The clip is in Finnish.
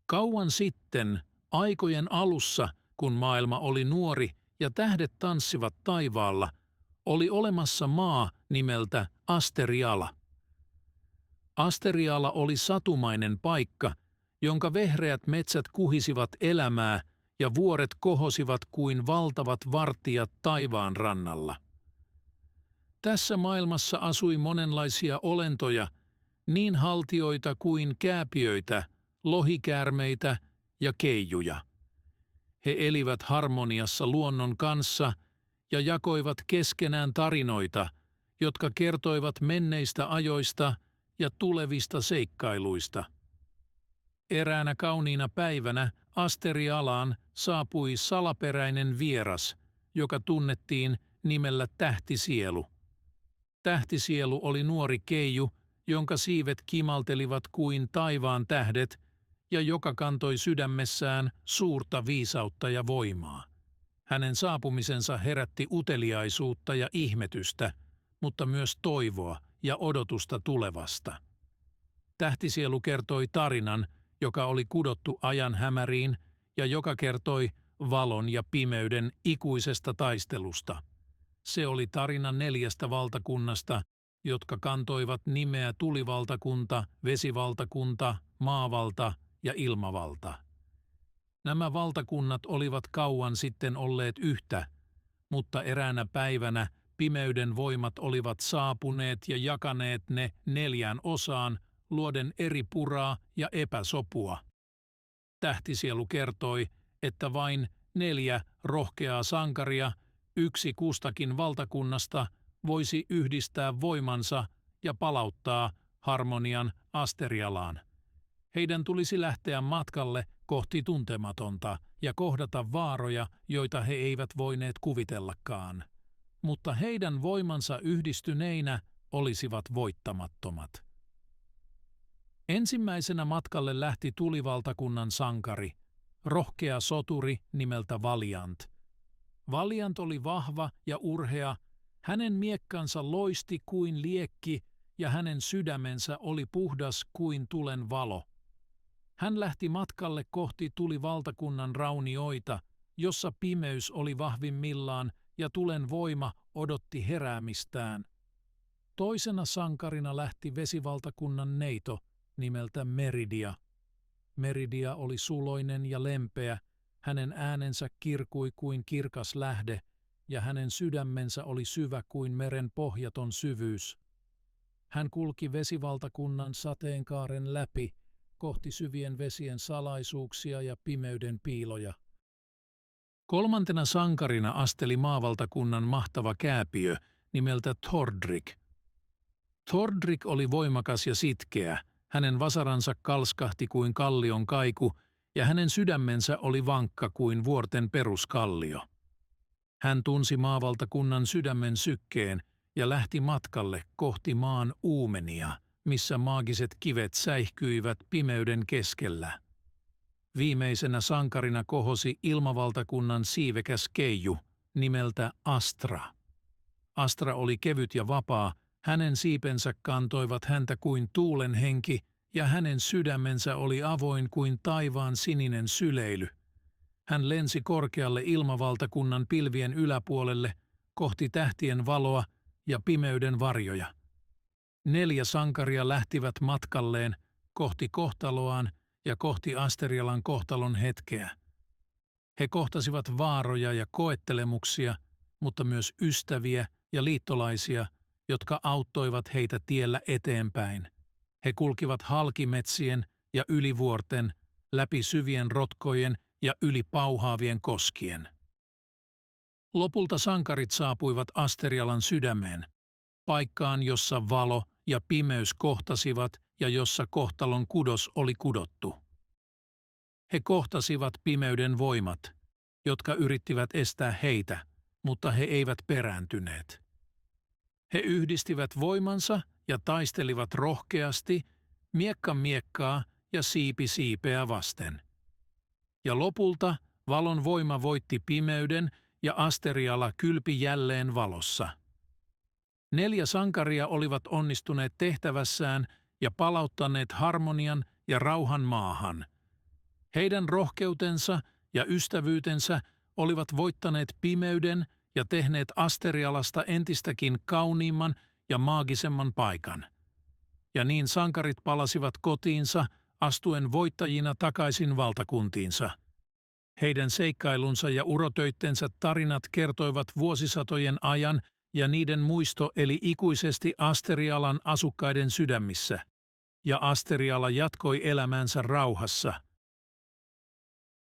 Kauan sitten, aikojen alussa, kun maailma oli nuori ja tähdet tanssivat taivaalla, oli olemassa maa nimeltä Asteriala. Asteriala oli satumainen paikka, jonka vehreät metsät kuhisivat elämää ja vuoret kohosivat kuin valtavat vartijat taivaan rannalla. Tässä maailmassa asui monenlaisia olentoja, niin haltioita kuin kääpiöitä, lohikäärmeitä ja keijuja. He elivät harmoniassa luonnon kanssa ja jakoivat keskenään tarinoita, jotka kertoivat menneistä ajoista ja tulevista seikkailuista. Eräänä kauniina päivänä Asterialaan saapui salaperäinen vieras, joka tunnettiin nimellä Tähtisielu. Tähtisielu oli nuori keiju, jonka siivet kimaltelivat kuin taivaan tähdet ja joka kantoi sydämessään suurta viisautta ja voimaa. Hänen saapumisensa herätti uteliaisuutta ja ihmetystä, mutta myös toivoa ja odotusta tulevasta. Tähtisielu kertoi tarinan, joka oli kudottu ajan hämäriin ja joka kertoi valon ja pimeyden ikuisesta taistelusta. Se oli tarina 4 valtakunnasta, jotka kantoivat nimeä tulivaltakunta, vesivaltakunta, maavalta ja ilmavalta. Nämä valtakunnat olivat kauan sitten olleet yhtä, mutta eräänä päivänä pimeyden voimat olivat saapuneet ja jakaneet ne 4 osaan, luoden eri puraa ja epäsopua. Tähtisielu kertoi, että vain 4 rohkeaa sankaria, 1 kustakin valtakunnasta, voisi yhdistää voimansa ja palauttaa harmonian Asterialaan. Heidän tulisi lähteä matkalle kohti tuntematonta ja kohdata vaaroja, joita he eivät voineet kuvitellakaan. Mutta heidän voimansa yhdistyneinä olisivat voittamattomat. Ensimmäisenä matkalle lähti tulivaltakunnan sankari, rohkea soturi nimeltä Valiant. Valiant oli vahva ja urhea, hänen miekkansa loisti kuin liekki ja hänen sydämensä oli puhdas kuin tulen valo. Hän lähti matkalle kohti tulivaltakunnan raunioita, jossa pimeys oli vahvimmillaan ja tulen voima odotti heräämistään. Toisena sankarina lähti vesivaltakunnan neito nimeltä Meridia. Meridia oli suloinen ja lempeä, hänen äänensä kirkui kuin kirkas lähde ja hänen sydämensä oli syvä kuin meren pohjaton syvyys. Hän kulki vesivaltakunnan sateenkaaren läpi kohti syvien vesien salaisuuksia ja pimeyden piiloja. Kolmantena sankarina asteli maavaltakunnan mahtava kääpiö nimeltä Thordrik. Thordrik oli voimakas ja sitkeä, hänen vasaransa kalskahti kuin kallion kaiku ja hänen sydämensä oli vankka kuin vuorten peruskallio. Hän tunsi maavaltakunnan sydämen sykkeen ja lähti matkalle kohti maan uumenia, missä maagiset kivet säihkyivät pimeyden keskellä. Viimeisenä sankarina kohosi ilmavaltakunnan siivekäs keiju nimeltä Astra. Astra oli kevyt ja vapaa, hänen siipensä kantoivat häntä kuin tuulen henki ja hänen sydämensä oli avoin kuin taivaan sininen syleily. Hän lensi korkealle ilmavaltakunnan pilvien yläpuolelle kohti tähtien valoa ja pimeyden varjoja. 4 sankaria lähtivät matkalleen kohti kohtaloaan ja kohti Asterialan kohtalon hetkeä. He kohtasivat vaaroja ja koettelemuksia, mutta myös ystäviä ja liittolaisia, jotka auttoivat heitä tiellä eteenpäin. He kulkivat halkimetsien ja ylivuorten, läpi syvien rotkojen ja yli pauhaavien koskien. Lopulta sankarit saapuivat Asterialan sydämeen, paikkaan, jossa valo ja pimeys kohtasivat ja jossa kohtalon kudos oli kudottu. He kohtasivat pimeyden voimat, jotka yrittivät estää heitä, mutta he eivät perääntyneet. He yhdistivät voimansa ja taistelivat rohkeasti, miekka miekkaa ja siipi siipeä vasten. Ja lopulta valon voima voitti pimeyden ja Asteriala kylpi jälleen valossa. 4 sankaria olivat onnistuneet tehtävässään ja palauttaneet harmonian ja rauhan maahan. Heidän rohkeutensa ja ystävyytensä olivat voittaneet pimeyden ja tehneet Asterialasta entistäkin kauniimman ja maagisemman paikan. Ja niin sankarit palasivat kotiinsa, astuen voittajina takaisin valtakuntiinsa. Heidän seikkailunsa ja urotöittensä tarinat kertoivat vuosisatojen ajan, ja niiden muisto eli ikuisesti Asterialan asukkaiden sydämissä. Ja Asteriala jatkoi elämänsä rauhassa.